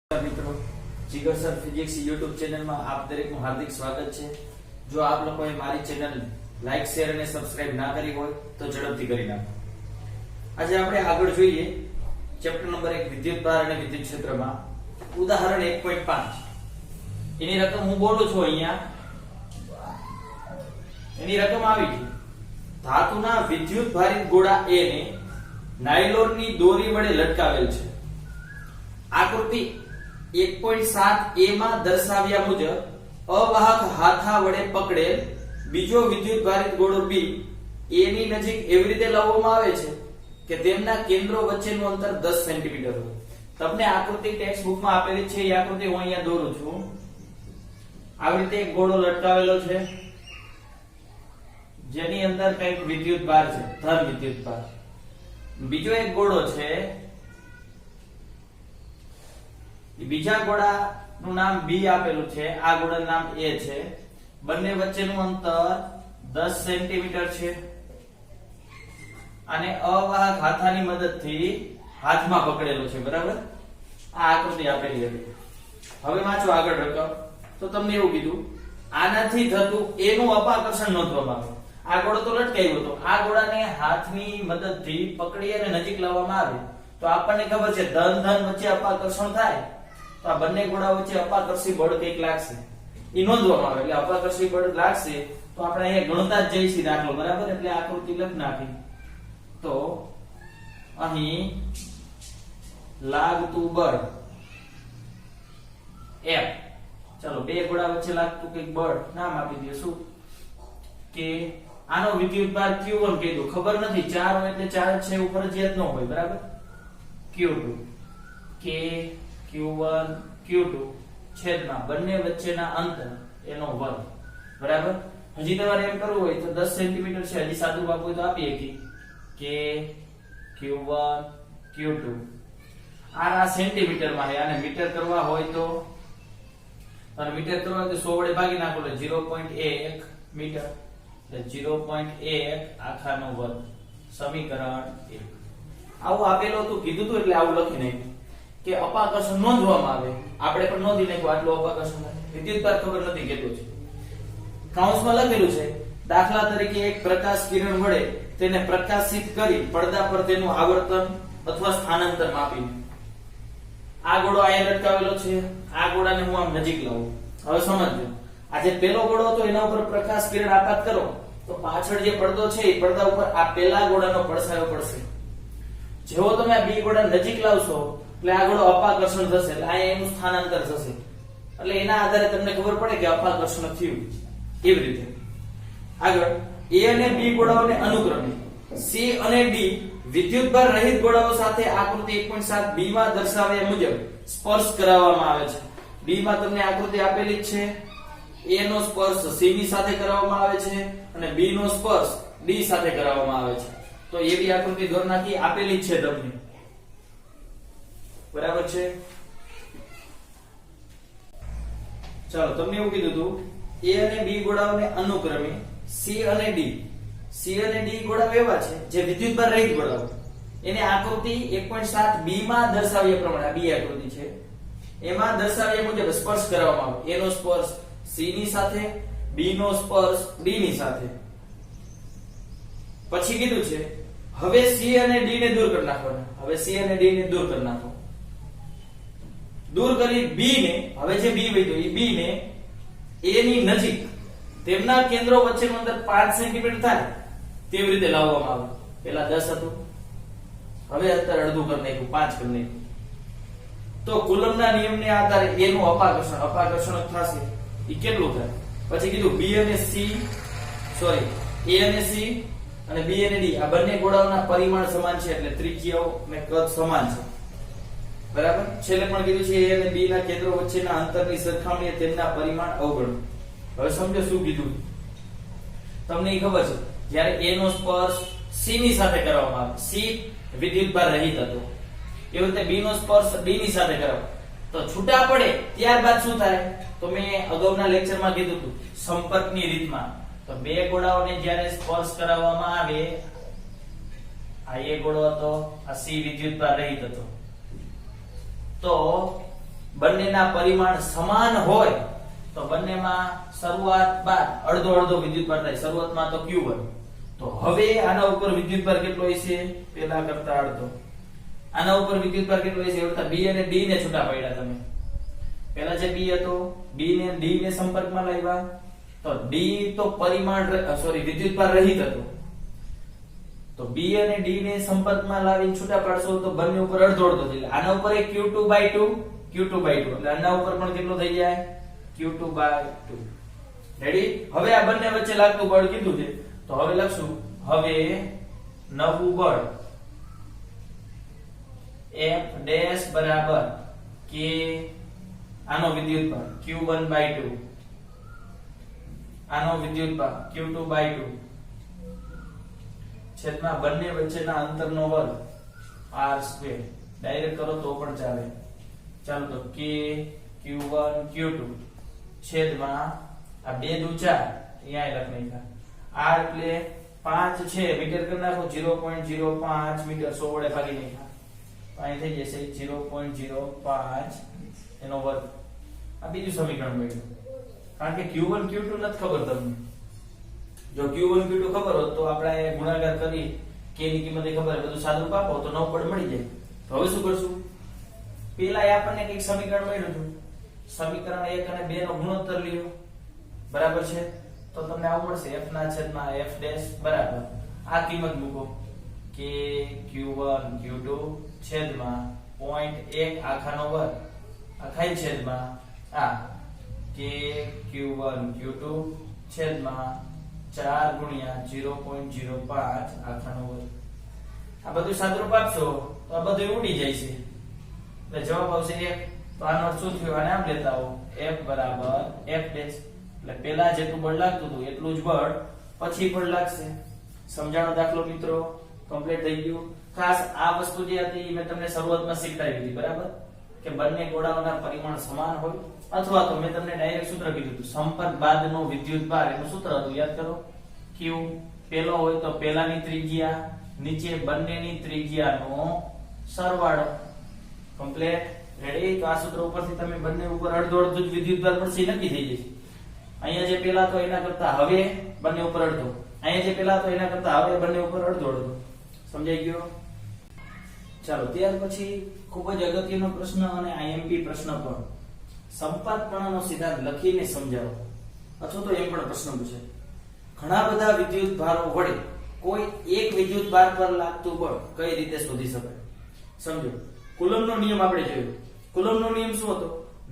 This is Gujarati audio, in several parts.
મિત્રો જીગર સર ફિઝિક્સ યુટ્યુબ ચેનલમાં આપ દરેકનું હાર્દિક સ્વાગત છે। જો આપ લોકોએ મારી ચેનલ લાઈક શેર અને સબસ્ક્રાઇબ ના કરી હોય તો ઝડપથી કરી નાખો। આજે આપણે આગળ જોઈએ ચેપ્ટર નંબર 1 વિદ્યુતભાર અને વિદ્યુત ક્ષેત્રમાં ઉદાહરણ 1.5 એની રકમ હું બોલું છું અહીંયા। એની રકમ આવી છે ધાતુના વિદ્યુત ભારિત ગોળા A ને નાયલોનની દોરી વડે લટકાવેલ છે। આકૃતિ 1.7 a માં દર્શાવ્યા મુજબ અવાહક હાથા વડે પકડેલ બીજો વિદ્યુત ભારિત ગોળો B A ની નજીક એવી રીતે લાવવામાં આવે છે કે તેમના કેન્દ્રો વચ્ચેનું અંતર 10 સેન્ટીમીટર હોય। તમને આકૃતિ ટેક્સ્ટ બુકમાં આપેલી છે એ આકૃતિ હું અહીંયા દોરું છું। આવી રીતે એક ગોળો લટકાવેલો છે જેની અંદર કંઈક વિદ્યુત ભાર છે, ધન વિદ્યુત ભાર। બીજો એક ગોળો છે, બીજા ગોળાનું નામ B આપેલું છે, આ ગોળાનું નામ A છે। બંને વચ્ચેનું અંતર 10 સેન્ટીમીટર છે અને અવાહક હાથાની મદદથી હાથમાં પકડેલો છે, બરાબર। આ આકૃતિ આપેલી હતી। હવે વાંચો આગળ રકમ। તો તમને એવું કીધું આનાથી થતું A નું અપાકર્ષણ નોંધવામાં આવે। આ ગોળો તો લટકાયો હતો, આ ગોળાને હાથની મદદથી પકડી અને નજીક લાવવામાં આવે તો આપણને ખબર છે ધન ધન વચ્ચે અપાકર્ષણ થાય તો આ બંને ગોળા વચ્ચે અપાકર્ષી બળ કંઈક લાગશે, એ નોંધવામાં આવે। એટલે અપાકર્ષી બળ લાગશે તો આપણે અહીંયા ગણતા જ જઈશું દાખલો, બરાબર। એટલે આકૃતિ લખ નાખી તો અહીં લાગતું બળ F, ચલો બે ગોળા વચ્ચે લાગતું કંઈક બળ નામ આપી દઈએ શું કે આનો વિદ્યુત ભાર Q1 કીધું, ખબર નથી 4 હોય એટલે 4 છે એવું ફરજિયાત ન હોય, બરાબર। Q2 કે Q1 Q2 છેદમાં બંને વચ્ચેના અંતર એનો વર્ગ, બરાબર। હજી તમારે એમ કરવું હોય તો 10 સેન્ટીમીટર છે, હજી સાદું બાપુ તો આપીએ કે Q1 Q2 આ સેન્ટીમીટર માં છે, આને મીટર કરવા હોય તો અને મીટર કરવા હોય તો 100 વડે ભાગી નાખો એટલે 0.1 મીટર, એટલે 0.1 આખાનો વર્ગ, સમીકરણ 1। આવું આપેલું હતું, કીધું હતું એટલે આવું લખી નાખ્યું કે અપાકર્ષણ નોંધવામાં આવે। આપણે પણ નોંધી નાખ્યું આટલું અપાકર્ષણ થાય। વિદ્યુતભાર ખબર નથી કેટલું છે, કૌંસમાં લખેલું છે દાખલા તરીકે એક પ્રકાશ કિરણ વડે તેને પ્રકાશિત કરી પડદા પર તેનું આવર્તન અથવા સ્થાનાંતર માપીને। આ ગોળો અહીંયા લટકાવેલો છે, આ ગોળાને હું આમ નજીક લાવું। હવે સમજજો, આ જે પેલો ગોળો હતો એના ઉપર પ્રકાશ કિરણ આપાત કરો તો પાછળ જે પડદો છે એ પડદા ઉપર આ પેલા ગોળાનો પડછાયો પડશે। જેવો તમે આ બી ગોળા નજીક લાવશો એટલે આ ગોળો અપાકર્ષણ થશે, એટલે અહીંયા એનું સ્થાનાંતર થશે, એટલે એના આધારે તમને ખબર પડે કે અપાકર્ષણ થયું। એવી રીતે આગળ A અને B ગોળાઓને અનુક્રમે C અને D વિદ્યુતભાર રહિત ગોળાઓ સાથે આકૃતિ 1.7 B માં દર્શાવ્યા મુજબ સ્પર્શ કરાવવામાં આવે છે। B માં તમને આકૃતિ આપેલી જ છે, A નો સ્પર્શ C ની સાથે કરાવવામાં આવે છે અને B નો સ્પર્શ D સાથે કરાવવામાં આવે છે। તો એવી આકૃતિ દોર નાખી આપેલી જ છે તમને, બરાબર છે। ચાલો, તમને એવું કીધું હતું A અને B ગોળાઓને અનુક્રમે C અને D ગોળાઓ એવા છે જે વિદ્યુતભાર રહિત ગોળાઓ, એને આકૃતિ 1.7 B માં દર્શાવ્યા પ્રમાણે, આ B આકૃતિ છે એમાં દર્શાવ્યા મુજબ સ્પર્શ કરવામાં આવે। A નો સ્પર્શ C ની સાથે, B નો સ્પર્શ D ની સાથે। પછી કીધું છે હવે C અને D ને દૂર કરી નાખવાના। હવે C અને D ને દૂર કરી નાખો। દૂર કરી B ને, હવે જે B વધ્યો એ B ને A ની નજીક તેમના કેન્દ્રો વચ્ચેનું અંતર 5 સેન્ટીમીટર થાય તેવી રીતે લાવવામાં આવે। પેલા 10 હતું, હવે અંતર અડધું કરી નાખ્યું, 5 કરી નાખ્યું। તો કુલમ્બના નિયમને આધારે A નું અપાકર્ષણ થશે એ કેટલું થાય? પછી કીધું B અને C, સોરી A અને C અને B અને D આ બંને ગોળાઓના પરિમાણ સમાન છે, એટલે ત્રિજ્યાઓ અને કદ સમાન છે, બરાબર। છેલ્લે પણ કીધું છે A અને B ના કેન્દ્રો વચ્ચેના અંતરની સરખામણીએ તેમના પરિમાણ અવગણો। હવે સમજો શું કીધું તમને, એ ખબર છે જ્યારે A નો સ્પર્શ C ની સાથે કરવામાં આવે, C વિદ્યુતભાર રહિત હતો, એવી રીતે B નો સ્પર્શ D ની સાથે કરાવો તો છૂટા પડે ત્યારબાદ શું થાય? તો મેં અગાઉના લેક્ચરમાં કીધું હતું સંપર્કની રીતમાં, તો બે ગોળાઓને જ્યારે સ્પર્શ કરાવવામાં આવે, આ A ગોળો હતો, આ C વિદ્યુતભાર રહિત હતો, તો બંનેના પરિમાણ સમાન હોય તો બંનેમાં શરૂઆત બાદ અડધો અડધો વિદ્યુતભાર થાય. શરૂઆતમાં તો Q1. તો હવે આના ઉપર વિદ્યુતભાર કેટલો હશે? પેલા કરતા અડધો. આના ઉપર વિદ્યુતભાર કેટલો હશે? વત્તા B અને D ને છૂટા પાડ્યા તમે. પેલા જે B હતો, B ને D ને સંપર્કમાં લાવ્યા તો D તો પરિમાણ વિદ્યુતભાર રહિત હતો. તો B અને D ને સંપર્કમાં લાવીને છૂટા પાડશો તો બંને ઉપર અડધો અડધો થઈ જાય. આના ઉપર Q2/2 એટલે આના ઉપર પણ કેટલો થઈ જાય? Q2/2. રેડી? હવે આ બંને વચ્ચે લાગતું બળ કીધું છે તો હવે લખશું. હવે નવું બળ F' બરાબર કે આનો વિદ્યુતભાર Q1/2, આનો વિદ્યુતભાર Q2/2 છેદમાં બંને વચ્ચેના અંતરનો વર્ગ r². ડાયરેક્ટ કરો તો પણ ચાલે. ચાલો તો k Q1 Q2 છેદમાં આ 2 દુ 4 અહીંયા લખ નાખ્યા. r એટલે 5 છે મીટર કરી નાખો. 0.05 મીટર 100 વડે ભાગી નાખ્યા. અહીં થઈ જશે 0.05 એનો વર્ગ. આ બીજું સમીકરણ મળ્યું. કારણ કે Q1 Q2 નથી ખબર તમને. જો Q1 Q2 ખબર હોત તો આપણે ગુણાકાર કરી k ની કિંમત ખબર હોય બધું સાદું આપો તો નવ પડ મળી જાય. તો હવે શું કરશું? પેલા આપણને કઈક સમીકરણ મળ્યું હતું. સમીકરણ 1 અને 2 નો ગુણોત્તર લ્યો. બરાબર છે? તો તમને આવું મળશે f ના છેદમાં f' બરાબર આ કિંમત મૂકો k Q1 Q2 છેદમાં 0.1 આખાનો વર્ગ આખાઈ છેદમાં આ k Q1 Q2 છેદમાં 4 ગુણ્યા 0.05 આખાનો વર્ગ. આ બધું સાદુરૂપ આપશો તો આ બધું ઉડી જાય છે એટલે જવાબ આવશે 1. તો આનો અર્થ શું થયો? આને આમ લેતા હો f બરાબર f'. એટલે પહેલા જેટલું બળ લાગતું હતું એટલું જ બળ પછી પણ લાગશે. સમજાણો દાખલો મિત્રો કમ્પ્લીટ થઈ ગયું. ખાસ આ વસ્તુ જે હતી મેં તમને શરૂઆતમાં શીખવાડી હતી. બરાબર કે બંને ગોળાઓના પરિમાણ સમાન હોય અથવા તો મેં તમને ડાયરેક્ટ સૂત્ર કીધું હતું સંપર્ક બાદનો વિદ્યુતભાર એનું સૂત્ર હતું યાદ કરો. Q પેલો હોય તો પેલાની ત્રિજ્યા નીચે બંનેની ત્રિજ્યાનો સરવાળો. કમ્પ્લીટ. રેડી? તો આ સૂત્ર ઉપરથી તમે બંને ઉપર અડધો અડધો જ વિદ્યુતભાર પડશે નક્કી થઈ જશે. અહીંયા જે પેલા તો એના કરતા હવે બંને ઉપર અડધો. અહીંયા જે પેલા તો એના કરતા હવે બંને ઉપર અડધો અડધો. સમજાઈ ગયો? ચાલો ત્યાર પછી ખૂબ જ અગત્યનો પ્રશ્ન અને IMP પ્રશ્ન પણ સંપાતપણાનો સિદ્ધાંત લખીને સમજાવો અથવા તો એમ પણ પ્રશ્ન પૂછે. ઘણા બધા વિદ્યુતભારો વડે કોઈ એક વિદ્યુતભાર પર લાગતું બળ કઈ રીતે શોધી શકાય? સમજો. કુલમ્બનો નિયમ આપણે જોયો. કુલમ્બનો નિયમ શું હતો?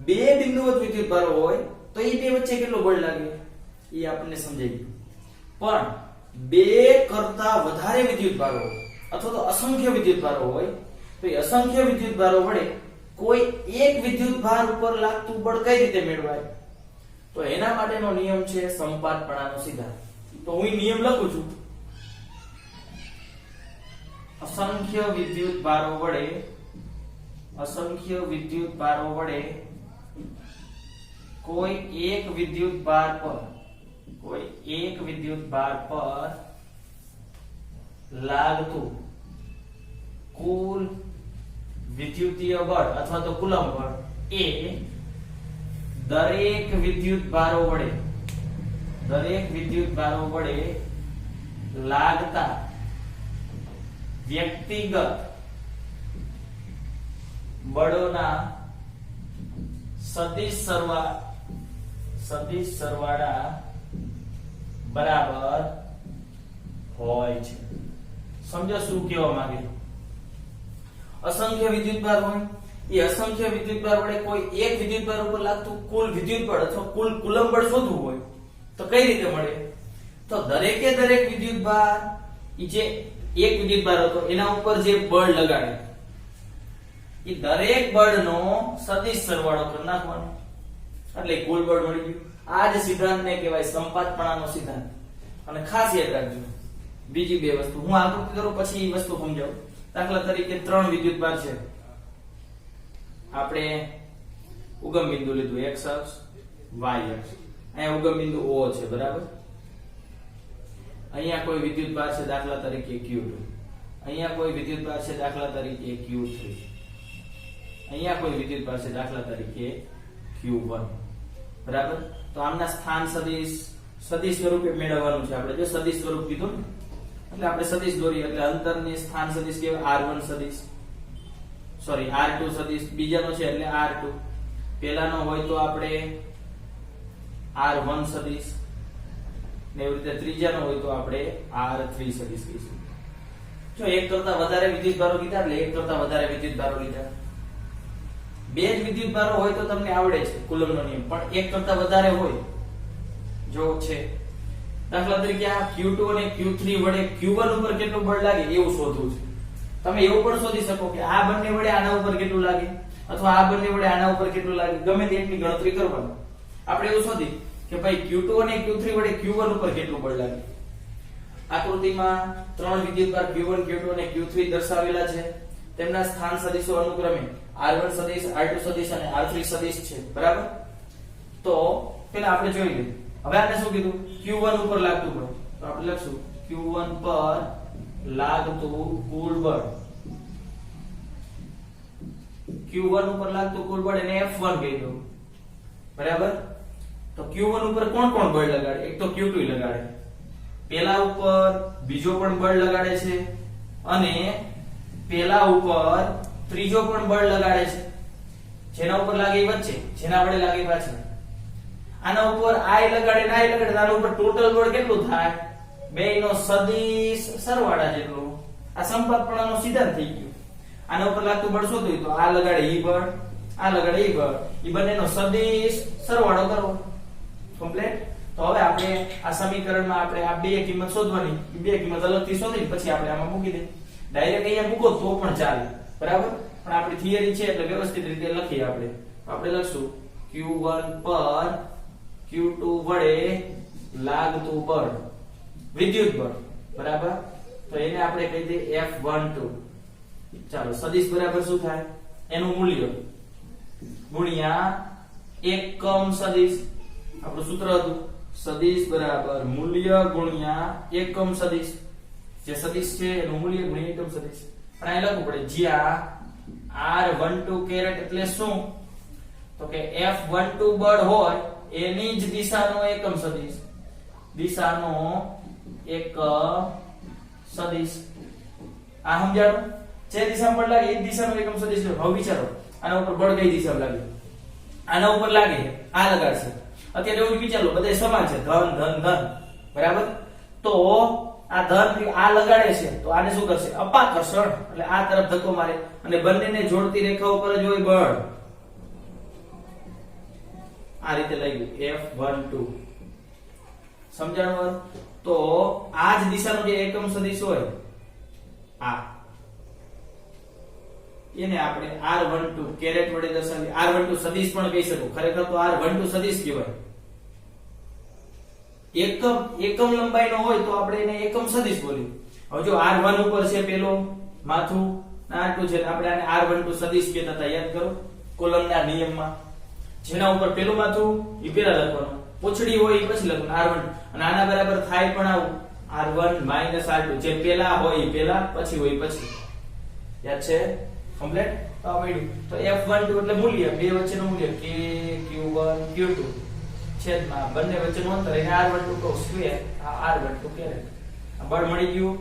બે બિંદુવત વિદ્યુતભારો હોય તો એ બે વચ્ચે કેટલું બળ લાગે એ આપણને સમજાઈ ગયું. પણ બે કરતા વધારે વિદ્યુતભારો અથવા તો અસંખ્ય વિદ્યુતભારો હોય તો એ અસંખ્ય વિદ્યુતભારો વડે કોઈ એક વિદ્યુતભાર ઉપર લાગતું બળ કઈ રીતે મેળવાય? તો એના માટેનો નિયમ છે સંપાતપણાનો સિદ્ધાંત. તો હું નિયમ લખું છું. અસંખ્ય વિદ્યુતભારો વડે કોઈ એક વિદ્યુતભાર પર લાગતું કુલ વિદ્યુતીય બળ અથવા તો કુલમ્બ બળ એ દરેક વિદ્યુતભારો વડે લાગતા વ્યક્તિગત બળોના સદિશ સરવાળા બરાબર હોય છે. સમજો શું કહેવા માંગે? અસંખ્ય વિદ્યુતભાર હોય એ અસંખ્ય વિદ્યુતભાર વડે કોઈ એક વિદ્યુતભાર ઉપર લાગતું કુલ વિદ્યુતબળ અથવા કુલ કુલમ્બ બળ શોધવું હોય તો કઈ રીતે મળે? તો દરેકે દરેક વિદ્યુતભાર જે એક વિદ્યુતભાર હતો એના ઉપર જે બળ લગાડે એ દરેક બળનો સદિશ સરવાળો કરી નાખવાનો એટલે કુલ બળ મળી ગયું. આ જ સિદ્ધાંતને કહેવાય સંપાતપણાનો સિદ્ધાંત. અને ખાસ યાદ રાખજો બીજી બે વસ્તુ હું આકૃતિ કરું પછી એ વસ્તુ સમજાવું. દાખલા તરીકે 3 વિદ્યુતભાર છે. આપણે ઉગમ બિંદુ લીધું x અક્ષ y અક્ષ. અહીંયા ઉગમ બિંદુ O છે. બરાબર? અહીંયા કોઈ વિદ્યુતભાર છે દાખલા તરીકે Q2. અહીંયા કોઈ વિદ્યુતભાર છે દાખલા તરીકે Q3. અહીંયા કોઈ વિદ્યુતભાર છે, દાખલા તરીકે Q1, બરાબર. તો આમના સ્થાન સદિશ સ્વરૂપે મેળવવાનું છે આપણે. જો સદિશ સ્વરૂપ કીધું ને એટલે આપણે સદિશ દોરીએ એટલે અંતરની સ્થાન સદિશ કહેવાય R1 સદિશ, સોરી R2 સદિશ. બીજાનો છે એટલે R2. પહેલાનો હોય તો આપણે R1 સદિશ, ને એવી રીતે ત્રીજાનો હોય તો આપણે R3 સદિશ કહીશું. જો એક કરતા વધારે વિદ્યુતભારો લીધા એટલે એક કરતા વધારે વિદ્યુતભારો લીધા. બે જ વિદ્યુતભારો હોય તો તમને આવડે છે કુલમનો નિયમ, પણ એક કરતા વધારે હોય જો છે. દાખલા તરીકે આ Q2 અને Q3 વડે Q1 ઉપર કેટલું બળ લાગે એવું શોધવું છે. તમે એવું પણ શોધી શકો કે આ બંને વડે આના ઉપર કેટલું લાગે, અથવા આ બંને વડે આના ઉપર કેટલું લાગે, ગમે તેટલી ગણતરી કરવાની. આપણે એવું શોધી કે ભાઈ Q2 અને Q3 વડે Q1 ઉપર કેટલું બળ લાગે. આકૃતિમાં ત્રણ વિદ્યુતભાર Q1, Q2 અને Q3 દર્શાવેલા છે. તેમના સ્થાન સદિશો અનુક્રમે R1 સદિશ, R2 સદિશ અને R3 સદિશ છે, બરાબર. તો પેલા આપણે જોઈ લઈએ. હવે આને શું કીધું? Q1 ઉપર લાગતું બળ. તો આપણે લખશું Q1 પર લાગતું કુલ બળ. Q1 ઉપર લાગતું કુલ બળ એને F1 કહી દો, બરાબર. તો Q1 ઉપર કોણ કોણ બળ લગાડે? એક તો Q2 લગાડે, પેલા ઉપર બીજો પણ બળ લગાડે છે, અને પેલા ઉપર ત્રીજો પણ બળ લગાડે છે. જેના ઉપર લાગે એ વચ્ચે, જેના વડે લાગે પાછળ. આના ઉપર I લગાડે ને I લગાડે, આના ઉપર ટોટલ બળ કેટલું થાય? બેયનો સદિશ સરવાળા જેટલું. આ સંપાતપણાનો સિદ્ધાંત થઈ ગયો. આના ઉપર લાગતું બળ શોધવું તો આ લગાડે ઈ બળ, આ લગાડે ઈ બળ, ઈ બંનેનો સદિશ સરવાળો કરવો. કમ્પ્લીટ. તો હવે આપણે આ સમીકરણમાં આપણે આ બે કિંમત શોધવાની, એ બે કિંમત અલગથી શોધી પછી આપણે આમાં મૂકી દે. ડાયરેક્ટ અહીંયા મૂકો તો પણ ચાલે, બરાબર. પણ આપણી થિયરી છે એટલે વ્યવસ્થિત રીતે લખીએ આપણે. આપણે લખશું Q1 પર Q2 વડે લાગતું બળ, વિદ્યુત બળ, બરાબર. તો એને આપણે કહી દઈએ F12. ચાલો, સદિશ બરાબર શું થાય? એનું મૂલ્ય ગુણ્યા એકમ સદિશ. આપણું સૂત્ર હતું સદિશ બરાબર મૂલ્ય ગુણ્યા એકમ સદિશ. જે સદિશ છે એનું મૂલ્ય ગુણ્યા એકમ સદિશ. પણ આ લખવું પડે જ્યાં R12 કેરેટ એટલે શું? તો કે F12 બળ હોય એની જ દિશાનો એકમ સદિશ. દિશાનો એકમ સદિશ. આ સમજાણું? જે દિશામાં બળ લાગે એ દિશાનો એકમ સદિશ. હવે વિચારો આના ઉપર બળ કઈ દિશામાં લાગે? આના ઉપર લાગે, આ લગાડશે. અત્યારે એવું વિચારો બધે સમાન છે, ધન ધન ધન, બરાબર. તો આ ધન આ લગાડે છે તો આને શું કરશે? અપાકર્ષણ, એટલે આ તરફ ધક્કો મારે અને બંનેને જોડતી રેખા ઉપર જ હોય બળ. આ રીતે લાગ્યું F12. સમજાણું? તો આ જ દિશાનો જે એકમ સદિશ હોય આ, એને આપણે R12 કેરેટ વડે દર્શાવીએ. R12 સદિશ પણ કહી શકો, ખરેખર તો R12 સદિશ કહેવાય. એકમ લંબાઈનો હોય તો આપણે એને એકમ સદિશ બોલીએ. હવે જો R1 ઉપર છે પેલો માથું, R2 છે, આપણે આને R12 સદિશ કહેતા હતા, યાદ કરો કોલમના નિયમમાં. જેના ઉપર પેલું માથું એ પેલા લખવાનું, પૂંછડી હોય એ પછી લખવાનું R1, અને આના બરાબર થાય પણ આવું R1 R2. જે પેલા હોય એ પેલા, પછી હોય પછી. યાદ છે? કમ્પ્લીટ. તો આ મળ્યું. તો F12 એટલે મૂલ્ય, બે વચ્ચેનું મૂલ્ય K Q1 Q2 છેદમાં બંને વચ્ચેનું અંતર એને R12 કહો સ્ક્વેર, આ R12 કેરેટ. આ બળ મળી ગયું,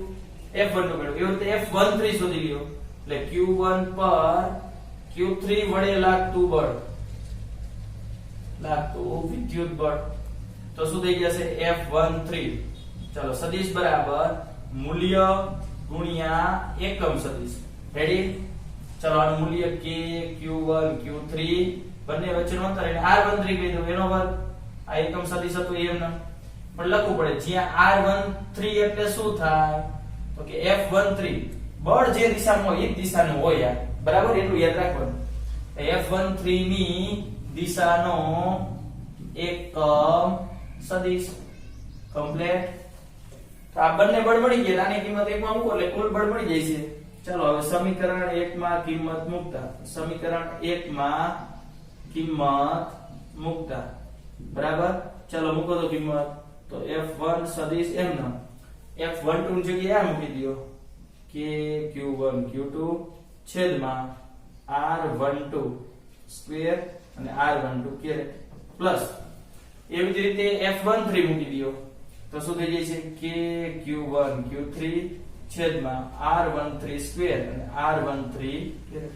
F12 મળ્યું. એવી રીતે F13 શોધી લ્યો. એટલે Q1 પર Q3 વડે લાગતું બળ, લાગતું વિદ્યુત બળ. તો શું થઈ જશે? F13. ચાલો, સદિશ બરાબર મૂલ્ય ગુણ્યા એકમ સદિશ. રેડી? ચાલો, આનું મૂલ્ય K Q1 Q3 બંને વચ્ચેનું અંતર એટલે R13 કહી દો, એનો વર્ગ. આ એકમ સદિશ હતું એમને પણ લખવું પડે. જ્યાં R13 એટલે શું થાય? તો કે F13 બળ જે દિશામાં હોય એ દિશાનું હોય, બરાબર. એટલું યાદ રાખવાનું. F13 ની દિશાનો એકમ સદિશ. કમ્પ્લીટ. તો આ બંને બળ મળી ગયા, આની કિંમત 1 માં મૂકો એટલે કુલ બળ મળી જાય છે. ચાલો, હવે સમીકરણ 1 માં કિંમત મૂકતા, સમીકરણ 1 માં કિંમત મૂકતા, બરાબર. ચાલો, મૂકો તો કિંમત. તો F1 સદિશ એમનો F12 ની જગ્યાએ આ મૂકી દો K Q1 Q2 છેદમાં r12 સ્ક્વેર અને r12 કેરેટ પ્લસ એવી જ રીતે f13 મૂકી દયો તો શું થઈ જાય છે k q1 q3 છેદમાં r13 સ્ક્વેર અને r13 કેરેટ.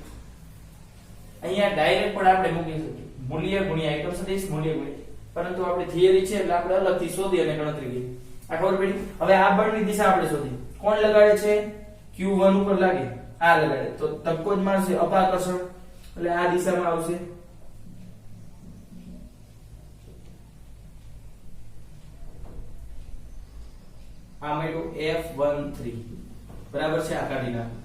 અહીંયા ડાયરેક્ટ પણ આપણે મૂકી શકીએ મૂલ્ય ગુણ્યા એકમ સદિશ મૂલ્ય ગુણ્યા, પરંતુ આપણે થિયરી છે એટલે આપણે અલગથી શોધી અને ગણતરી કરી. આ ખબર પડી. હવે આ બળની દિશા આપણે શોધી. કોણ લગાડે છે? q1 ઉપર લાગે, આ લગાડે તો ધક્કો જ મારશે અપાકર્ષણ, એટલે આ દિશામાં આવશે. આ મળ્યું F13 બરાબર છે. આ કાઢી નાખો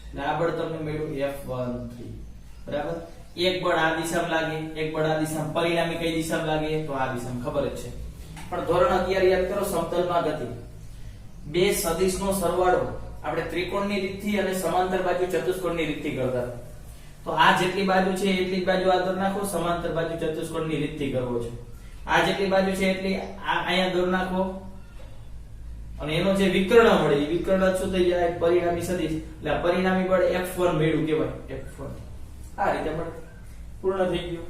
એટલે આ બળ તમને મળ્યું F13 બરાબર. એક બળ આ દિશામાં લાગે, એક બળ આ દિશામાં, પરિણામી કઈ દિશામાં લાગે તો આ દિશામાં, ખબર જ છે. પણ ધોરણ 11 યાદ કરો, સમતલમાં ગતિ. બે સદિશનો સરવાળો આપણે ત્રિકોણની રીતથી અને સમાંતર બાજુ ચતુષ્કોણની રીતથી કરતા. તો આ જેટલી બાજુ છે એટલી જ બાજુ આ દોર નાખો, સમાંતર બાજુ ચતુષ્કોણની રીતથી કરવો છે. આ જેટલી બાજુ છે એટલી અહીંયા દોર નાખો અને એનો જે વિકર્ણ મળે એ વિકર્ણ શું થઈ જાય? પરિણામી સદિશ. એટલે આ પરિણામી બળ F1 મેળવ્યું કહેવાય, F1. આ રીતે બળ પૂર્ણ થઈ ગયું.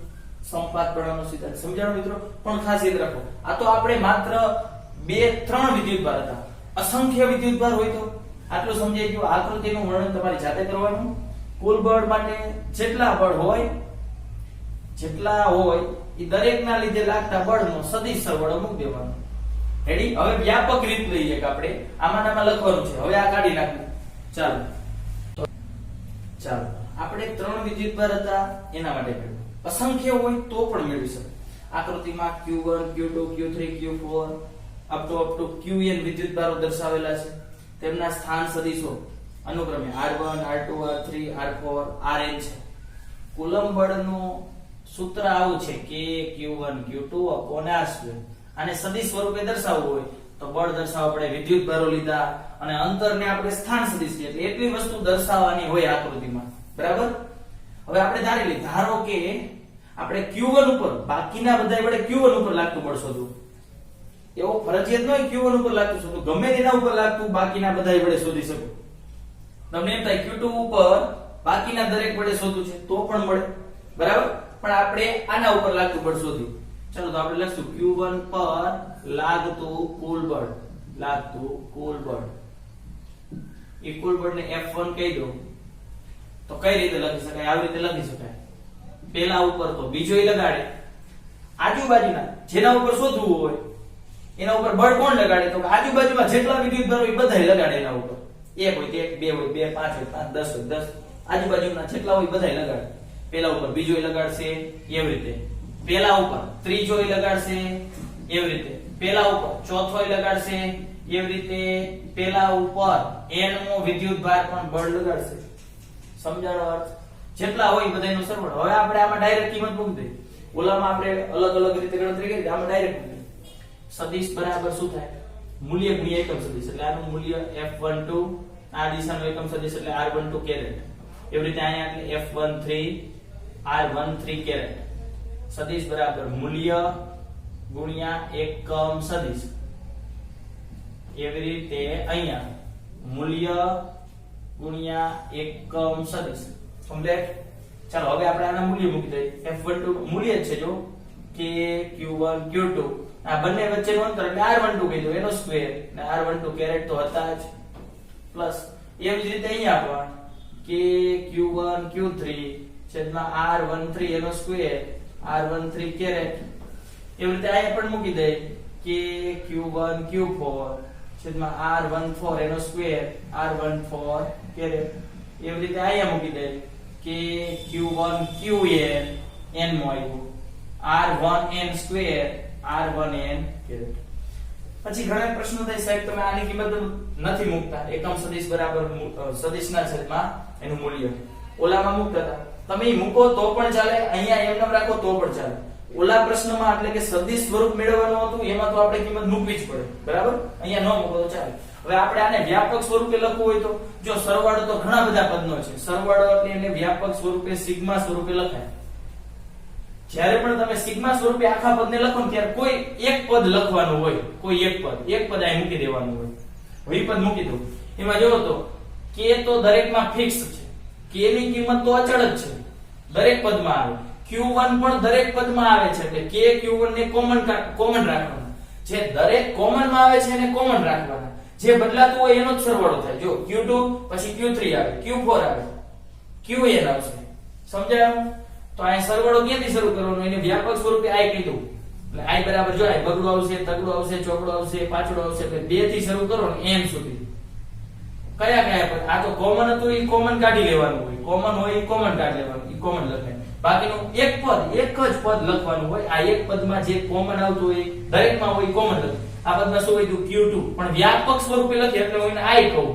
સંપાત બળનો સિદ્ધાંત સમજાણો મિત્રો. પણ ખાસ યાદ રાખો, આ તો આપણે માત્ર 2-3 વિદ્યુતભાર હતા. અસંખ્ય વિદ્યુતભાર હોય તો આટલું સમજાઈ ગયું. આકૃતિનું વર્ણન તમારી જાતે કરવાનું. કુલ બળ માટે જેટલા બળ હોય એ દરેકના લીધે લાગતા બળનો સદિશ સરવાળો મૂકી દેવાનો. રેડી? હવે વ્યાપક રીત લઈએ કે આપણે આમાં લખવાનું છે. હવે આ કાઢી નાખીએ. ચાલો આપણે 3 વિદ્યુતભાર હતા એના માટે કર્યું. અસંખ્ય હોય તો પણ મેળવી શકે. આકૃતિમાં Q1 Q2 Q3 Q4 up to Qn વિદ્યુતભારો દર્શાવેલા છે. તેમના સ્થાન સદિશો અનુક્રમે R1 R2 R3 R4 Rn છે. કુલમ બળનું સૂત્ર આવું છે કે Q1 Q2 r². આને સદિશ સ્વરૂપે દર્શાવવું હોય તો બળ દર્શાવવા પડે. વિદ્યુતભારો લીધા અને અંતરને આપણે સ્થાન સદિશ કહીએ એટલે એટલી વસ્તુ દર્શાવવાની હોય આકૃતિમાં. બરાબર? હવે આપણે ધારી લઈએ, ધારો કે આપણે Q1 ઉપર બાકીના બધા વડે Q1 ઉપર લાગતું બળ શોધવું. એવો ફરજિયાત ન હોય Q1 ઉપર લાગતું શોધવું, ગમે તેના ઉપર લાગતું બાકીના બધા વડે શોધી શકો. તમને એમ થાય Q2 ઉપર બાકીના દરેક વડે શોધવું છે તો પણ મળે. બરાબર? પણ આપણે આના ઉપર લાગતું બળ શોધ્યું. ચલો તો આપણે લખશું Q1 પર લાગતું કુલ બળ, એ કુલ બળને F1 કહી દો. તો કઈ રીતે લખી શકાય? આવી રીતે લખી શકાય. પેલા ઉપર તો બીજોય લગાડે, આજુબાજુના જેના ઉપર શોધવું હોય એના ઉપર બળ કોણ લગાડે? તો આજુબાજુમાં જેટલા વિદ્યુતભારો એ બધાય લગાડે એના ઉપર. એક હોય તો એક, બે હોય 2, 5 હોય 5, 10 હોય 10. આજુબાજુના જેટલા હોય બધાય લગાડે. પેલા ઉપર બીજોય લગાડશે એવી રીતે, પેલા ઉપર ત્રીજોય લગાડશે એવી રીતે, પેલા ઉપર ચોથોય લગાડશે એવી રીતે, પેલા ઉપર n મો વિદ્યુતભાર પણ બળ લગાડશે. સમજાણો અર્થ? જેટલા હોય બધાયનો સરવાળો. હવે આપણે આમાં ડાયરેક્ટ કિંમત મૂકી દઈએ. ઓલામાં આપણે અલગ અલગ રીતે ગણતરી કરી, આમાં ડાયરેક્ટ મૂકી દઈએ. સદિશ બરાબર શું થાય? મૂલ્ય ગુણ્યા એકમ સદિશ. એટલે આનું મૂલ્ય F12, આ દિશાનું એકમ સદિશ એટલે R12 કેરેટ. એવી રીતે અહીંયા એટલે F13 R13 કેરેટ. સદિશ બરાબર મૂલ્ય ગુણ્યા એકમ સદિશ. એવી રીતે અહીંયા મૂલ્ય ગુણ્યા એકમ સદિશ. સમજાય? ચાલો હવે આપણે આના મૂલ્ય મૂકી દઈએ. F12 મૂલ્ય જ છે જો કે Q1 Q2 આ બંને વચ્ચેનું અંતર એટલે R12 કહી દો, એનો સ્ક્વેર અને R12 કેરેટ તો હતા જ, પ્લસ એવી જ રીતે અહીંયા પણ કે Q1 Q3 છેદમાં R13 એનો સ્ક્વેર R13 કેરેટ. એવી રીતે અહીંયા પણ મૂકી દઈએ કે Q1 Q4 છેદમાં R14 એનો સ્ક્વેર R14 કેરેટ. એવી રીતે અહીંયા મૂકી દઈએ કે Q1 Qn n માં આવ્યું R1n સ્ક્વેર R1n કેરેટ. પછી ઘણા પ્રશ્નો થાય સાહેબ તમે આની કિંમત નથી મૂકતા, એકમ સદિશ બરાબર સદિશના છેદમાં એનું મૂલ્ય ઓલામાં મૂકતા હતા. તમે મૂકો તો પણ ચાલે, અહીંયા એમ નામ રાખો તો પણ ચાલે. ઓલા પ્રશ્નમાં એટલે કે સદિશ સ્વરૂપ મેળવવાનું હતું એમાં તો આપણે કિંમત મૂકવી જ પડે. બરાબર? અહીંયા ન મૂકો તો ચાલે. હવે આપણે આને વ્યાપક સ્વરૂપે લખવું હોય તો જો સરવાળો તો ઘણા બધા પદનો છે. સરવાળો એટલે એને વ્યાપક સ્વરૂપે સિગ્મા સ્વરૂપે લખાય. જ્યારે પણ તમે સિગ્મા સ્વરૂપે આખા પદને લખો ને ત્યારે કોઈ એક પદ લખવાનું હોય, કોઈ એક પદ અહીં મૂકી દેવાનું હોય. વિપદ મૂકી દો. એમાં જોવો તો k તો દરેકમાં ફિક્સ છે. k ની કિંમત તો અચળ જ છે, દરેક પદમાં આવે. q1 પણ દરેક પદમાં આવે છે એટલે k q1 ને કોમન રાખવાના. જે દરેક કોમન માં આવે છે એને કોમન રાખવાના. જે બદલાતું હોય એનો જ સરવાળો થાય. જો q2 પછી q3 આવે, q4 આવે, qn આવશે. સમજાયું? તો આ સરવાળો ક્યાંથી શરૂ કરવાનો? એને વ્યાપક સ્વરૂપે i કીધું. એટલે i બરાબર જો i બગડું આવશે, તગડું આવશે, ચોકડું આવશે, પાછળું આવશે એટલે 2 થી શરૂ કરો ને n સુધી. કયા કયા પદ? આ તો કોમન હતું એ કોમન કાઢી લેવાનું હોય. કોમન હોય એ કોમન કાઢી લેવાનું, એ કોમન લખાય. બાકીનું એક જ પદ લખવાનું હોય. આ એક પદમાં જે કોમન આવતું હોય દરેકમાં હોય કોમન લખે. આ પદમાં શું હોય તો q2 પણ વ્યાપક સ્વરૂપે લખીએ એટલે હું એને i કહું.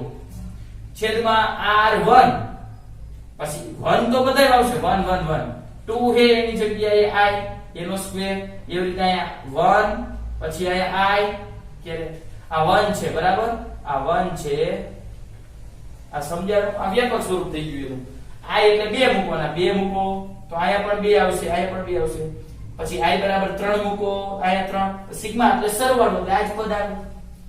છેદમાં r1 પછી 1 તો બધાય આવશે 1 1 1. 2 હે એની જગ્યાએ i એનો સ્ક્વેર. એવી રીતે અહીંયા 1 પછી અહીંયા i કે આ 1 છે બરાબર, આ 1 છે. આ સમજાયું? આ વ્યાપક સ્વરૂપ થઈ ગયું એનું. i એટલે 2 મૂકવાના, 2 મૂકો તો અહીંયા પણ 2 આવશે, અહીંયા પણ 2 આવશે. પછી i બરાબર 3 મૂકો, અહીંયા 3. સિગ્મા એટલે સરવાળો એટલે આ જ પદ આવે.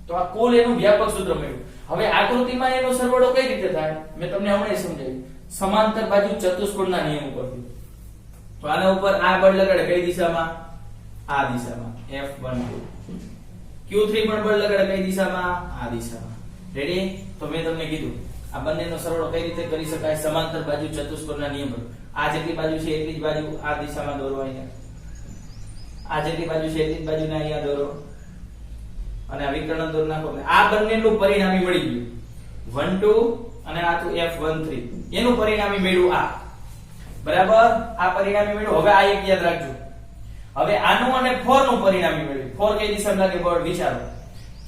તો આ કુલ એનું વ્યાપક સૂત્ર મળ્યું. હવે આકૃતિમાં એનો સરવાળો કઈ રીતે થાય મેં તમને હમણાં સમજાવ્યું. સમાંતર બાજુ ચતુષ્કોણના નિયમ ઉપરથી. તો આના ઉપર આ બળ લગાડે કઈ દિશામાં? આ દિશામાં F12. Q3 પણ બળ લગાડે કઈ દિશામાં? આ દિશામાં. રેડી? તો મેં તમને કીધું આ બંનેનો સરવાળો કઈ રીતે કરી શકાય? સમાંતર બાજુ ચતુષ્કોણના નિયમ પર. આ જેટલી બાજુ છે એટલી જ બાજુ આ દિશામાં દોરો અહીંયા. આ જેટલી બાજુ છે એટલી જ બાજુને અહીંયા દોરો અને આ વિકર્ણ દોર નાખો. આ બંનેનું પરિણામી મળી ગયું 1 2 અને આ તો F13. એનું પરિણામી મળ્યું આ. બરાબર? આ પરિણામી મળ્યું. હવે આ એક યાદ રાખજો. હવે આનું અને 4 નું પરિણામી મળ્યું. 4 કઈ દિશામાં લાગે બળ વિચારો.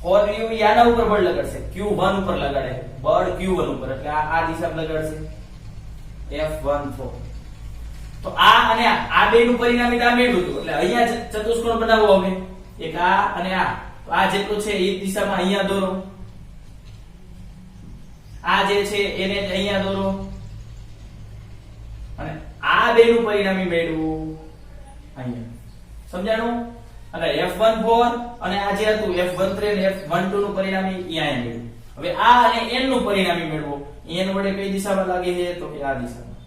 4 u આના ઉપર બળ લગાડશે, q1 ઉપર લગાડે બળ q1 ઉપર એટલે આ દિશામાં લગાડશે F14. તો આ અને આ બે નું પરિણામી આ મેળવ્યું હતું એટલે અહીંયા ચતુષ્કોણ બનાવો. હવે એક આ અને આ તો આ જેટલું છે એ દિશામાં અહીંયા દોરો. આ જે છે એને અહીંયા દોરો અને આ બે નું પરિણામી મેળવું અહીંયા. સમજાણું? અને F14 અને આ જે હતું F13 અને F12 નું પરિણામી અહીંયા મેળવ્યું. હવે આ અને n નું પરિણામી મેળવો. n વડે કઈ દિશામાં લાગે છે તો કે આ દિશામાં.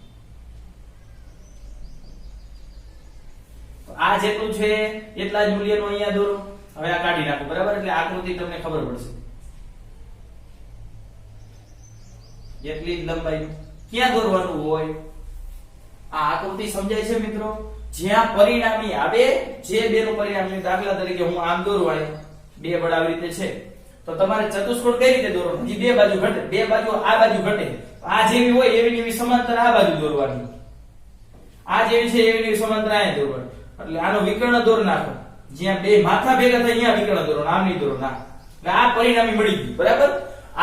તો આ જેટલું છે એટલા જ મૂલ્યનું અહીંયા દોરો. હવે આ કાઢી નાખો બરાબર એટલે આકૃતિ તમને ખબર પડશે. એટલી જ લંબાઈ ક્યાં દોરવાનું હોય? આ આકૃતિ સમજાય છે મિત્રો? જ્યાં પરિણામી આવે જે બે નું પરિણામી, દાખલા તરીકે હું આમ દોરું આય બે બળ આવી રીતે છે તો તમારે ચતુષ્કોણ કઈ રીતે દોરવાનું? હજી બે બાજુ ઘટે, બે બાજુ આ બાજુ ઘટે. આ જેવી હોય એવી એવી સમાંતર આ બાજુ દોરવાની, આ જેવી છે એવી એવી સમાંતર અહીંયા દોરવાની. એટલે આનો વિકર્ણ દોર નાખો. જ્યાં બે માથા ભેગા થાય અહીંયા વિકર્ણ દોરો, આમ નહીં દોરો ના. એટલે આ પરિણામી મળી ગયું બરાબર.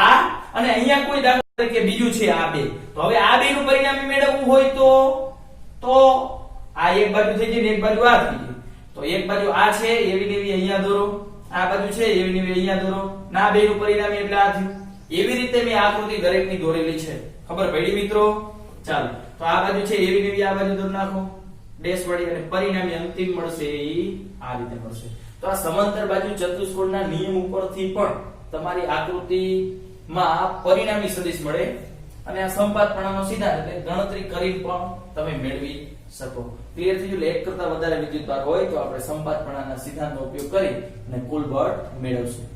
આ અને અહીંયા કોઈ દાખલા તરીકે બીજું છે આ બે. તો હવે આ બે નું પરિણામી મેળવવું હોય તો આ એક બાજુ થઈ ગઈ ને એક બાજુ આ થઈ ગઈ. તો એક બાજુ આ છે એવી ને એવી અહીંયા દોરો, આ બાજુ છે એવી ને એવી અહીંયા દોરો. ના બે નું પરિણામી એટલે આ થયું. એવી રીતે મેં આકૃતિ દરેકની દોરેલી છે. ખબર પડી મિત્રો? ચાલો તો આ બાજુ છે એવી ને એવી આ બાજુ દોર નાખો ડેશ વડે અને પરિણામી અંતિમ મળશે એ આ રીતે મળશે. તો આ સમાંતર બાજુ ચતુષ્કોણના નિયમ ઉપરથી પણ તમારી આકૃતિમાં પરિણામી સદિશ મળે અને આ સંપાતપણાનો સિદ્ધાંત એટલે ગણતરી કરી પણ તમે મેળવી શકો. ક્લિયર થઈ ગયું? એક કરતા વધારે વિદ્યુતભાર હોય તો આપણે સંપાતપણાના સિદ્ધાંતનો ઉપયોગ કરી અને કુલ બળ મેળવશું.